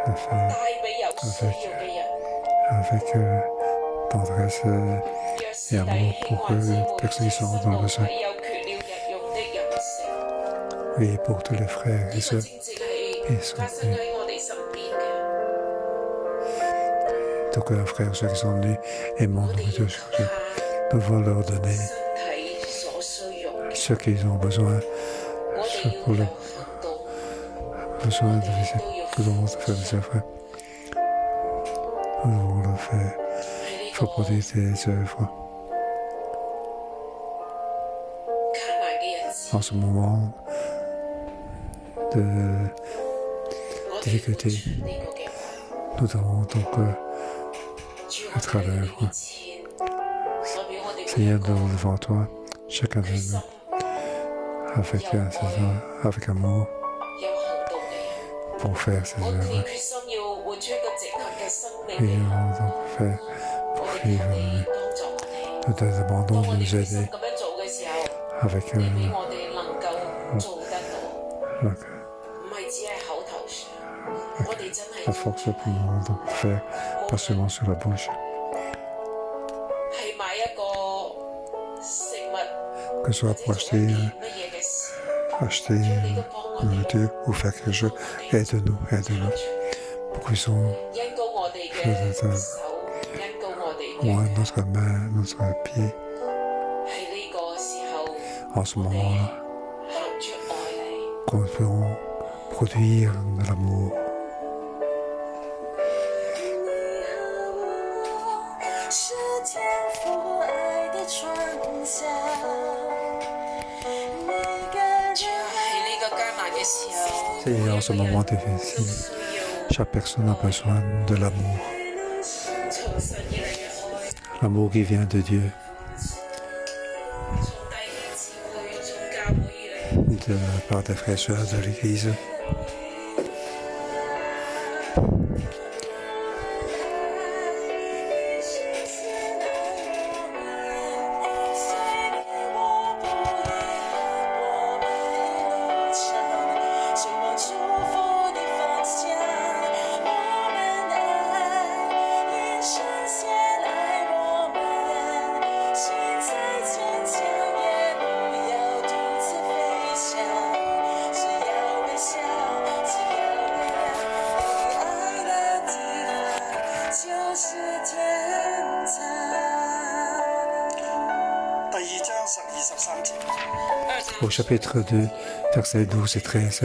le faire avec tendresse et amour pour les personnes qui sont dans le besoin. Oui, pour tous les frères et sœurs qui sont venus. Donc, les frères et sœurs qui sont venus et mon nourriture chercher, nous devons leur donner ce qu'ils ont besoin, ce pour leur besoin de visite. Nous devons faire des œuvres. Nous devons le faire. Il faut produire des œuvres. En ce moment de difficulté, nous devons donc être à l'œuvre. Seigneur, nous devons devant toi, chacun de nous, avec amour, pour faire ces œuvres. Et nous devons donc faire pour vivre. Nous te demandons de nous aider avec la force pour nous donc faire, pas seulement sur la bouche. Que ce soit pour acheter nourriture ou faire quelque chose, aide-nous, pour qu'ils sont moins notre main, notre pied. En ce moment-là, qu'on peut produire de l'amour. Et en ce moment difficile, chaque personne a besoin de l'amour. L'amour qui vient de Dieu. De la part des frères et sœurs de l'Église. Au chapitre 2, versets 12 et 13.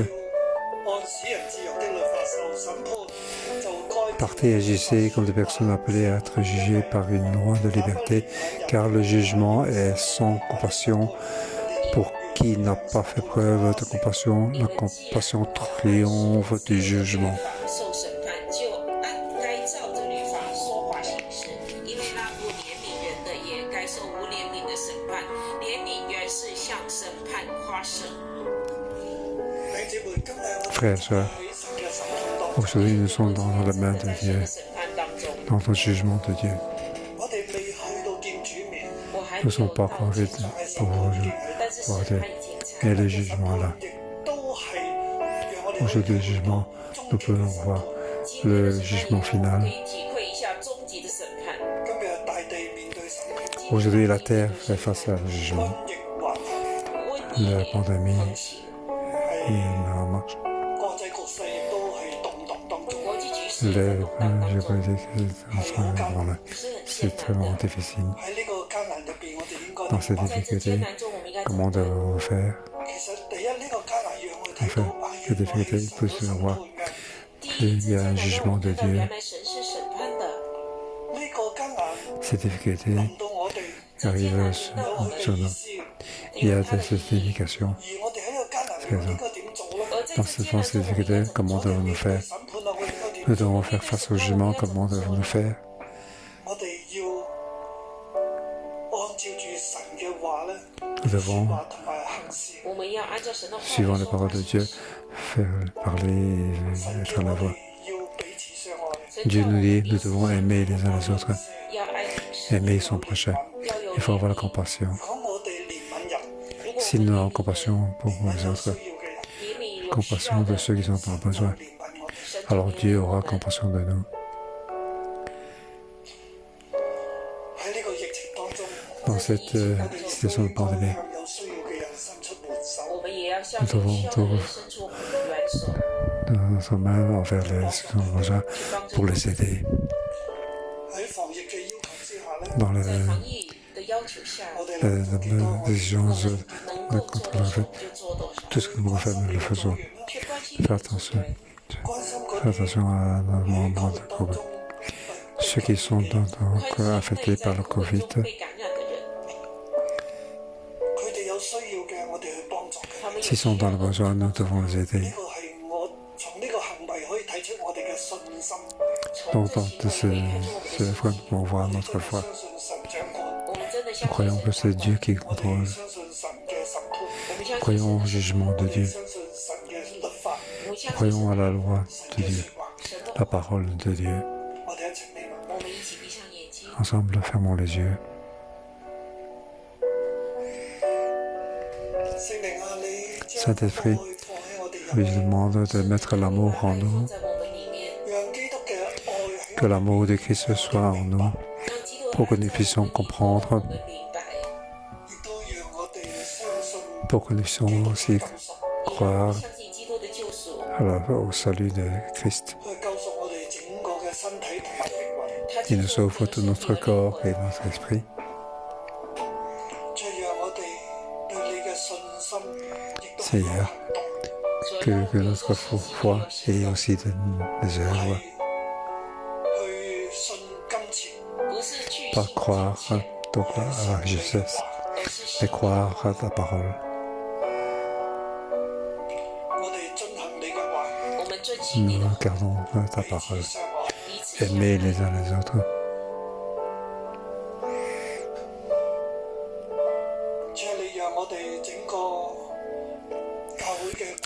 Partez et agissez comme des personnes appelées à être jugées par une loi de liberté, car le jugement est sans compassion. Pour qui n'a pas fait preuve de compassion, la compassion triomphe du jugement. Frères et sœurs, aujourd'hui nous sommes dans la main de Dieu, dans le jugement de Dieu. ne sont pas encore faits pour voir Dieu. Et le jugement là. Au jour du jugement, nous pouvons voir le jugement final. Aujourd'hui, la terre fait face à un jugement. La pandémie et la marche. Le géopolitique c'est tellement difficile. Dans ces difficultés, comment devons-nous faire? En fait, ces difficultés, il peut se voir qu'il y a un jugement de Dieu. Ces difficultés arrivent sur nous. Il y a des indications. Dans ces difficultés, comment devons-nous faire? Nous devons faire face au jugement, comment devons-nous faire? Nous devons, suivant les paroles de Dieu, faire parler et être la voix. Dieu nous dit, nous devons aimer les uns les autres, aimer son prochain. Il faut avoir la compassion. Si nous avons compassion pour les autres, compassion de ceux qui sont en besoin, alors Dieu aura compassion de nous. Dans cette situation de pandémie, nous devons nos mains envers les gens qui ont besoin pour les aider. Dans les exigences de contrôle, tout ce que nous pouvons faire, nous le faisons. Faire attention à nos membres de groupe. Ceux qui sont affectés par le Covid, s'ils sont dans le besoin, nous devons les aider. Donc, dans ce fois, nous pouvons voir notre foi. Nous croyons que c'est Dieu qui contrôle. Nous croyons au jugement de Dieu. Nous croyons à la loi de Dieu, la parole de Dieu. Ensemble, fermons les yeux. Saint-Esprit, je demande de mettre l'amour en nous, que l'amour de Christ soit en nous, pour que nous puissions comprendre, pour que nous puissions aussi croire au salut de Christ. Il nous sauve tout notre corps et notre esprit. Seigneur, que notre foi ait aussi des œuvres. Pas croire donc à la richesse, mais croire à ta parole. Nous regardons ta parole. Aimer les uns les autres.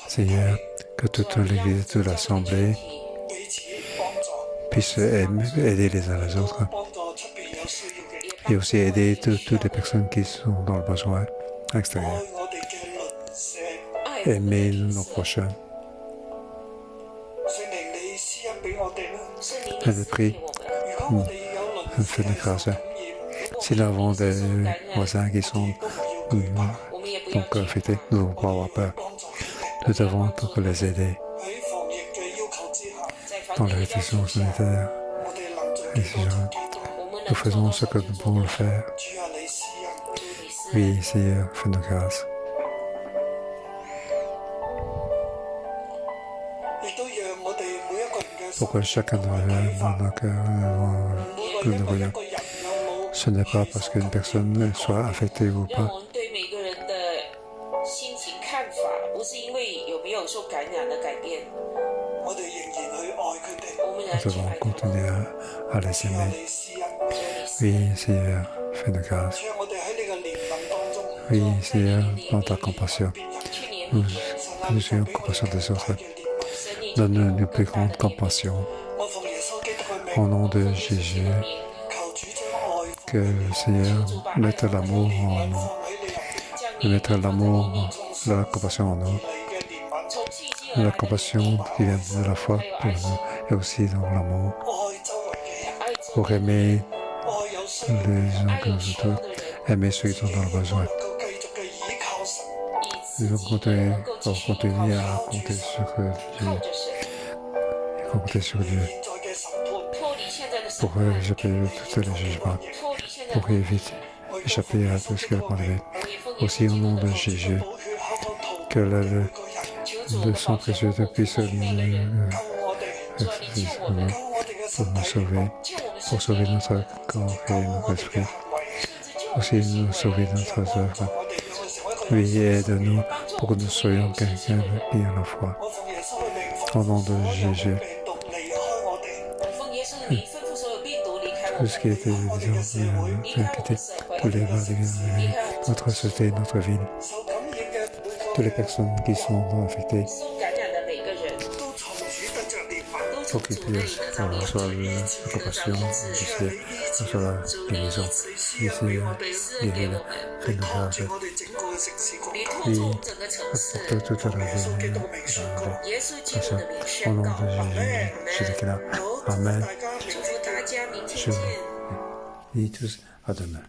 Seigneur, que toute l'Église, toute l'Assemblée puisse aider les uns les autres et aussi aider toutes les personnes qui sont dans le besoin extérieur. Aimer nos prochains. Saint-Esprit, fais de grâce. Si nous avons des voisins qui sont donc affectés, nous ne devons pas avoir peur. Nous devons pour les aider dans les restrictions sanitaires. Nous faisons ce que nous pouvons le faire. Oui, Seigneur, fais-nous grâce. Pour que chacun dans nos cœurs, nous voyons. Ce n'est pas parce qu'une personne soit affectée ou pas. Nous devons continuer à les aimer. Oui, Seigneur, fais-nous grâce. Oui, Seigneur, dans ta compassion, nous ayons compassion des autres. Donne-nous une plus grande compassion. Au nom de Jésus, Que le Seigneur mette l'amour en nous, de mettre l'amour, la compassion en nous, la compassion qui vient de la foi pour nous, et aussi dans l'amour, pour aimer les gens que nous autres, aimer ceux qui sont dans le besoin. Nous allons continuer à compter sur Dieu, et compter sur Dieu pour échapper à tous les jugements, pour échapper à tout ce qui est condamné. Aussi au nom de Jésus, que le sang précieux puisse pour nous sauver, pour sauver notre corps et notre esprit, aussi nous sauver notre œuvre. Oui, aide-nous pour que nous soyons quelqu'un qui a la foi. Au nom de Jésus. Tout ce qui était tous les notre société, notre ville, toutes les personnes qui sont affectées, pour qu'ils puissent recevoir la compassion, recevoir la guérison, ici, guérir, fais-nous grâce, et apporter toute la vie, au nom de Jésus, je déclare, Amen. Je vous dis tous à demain.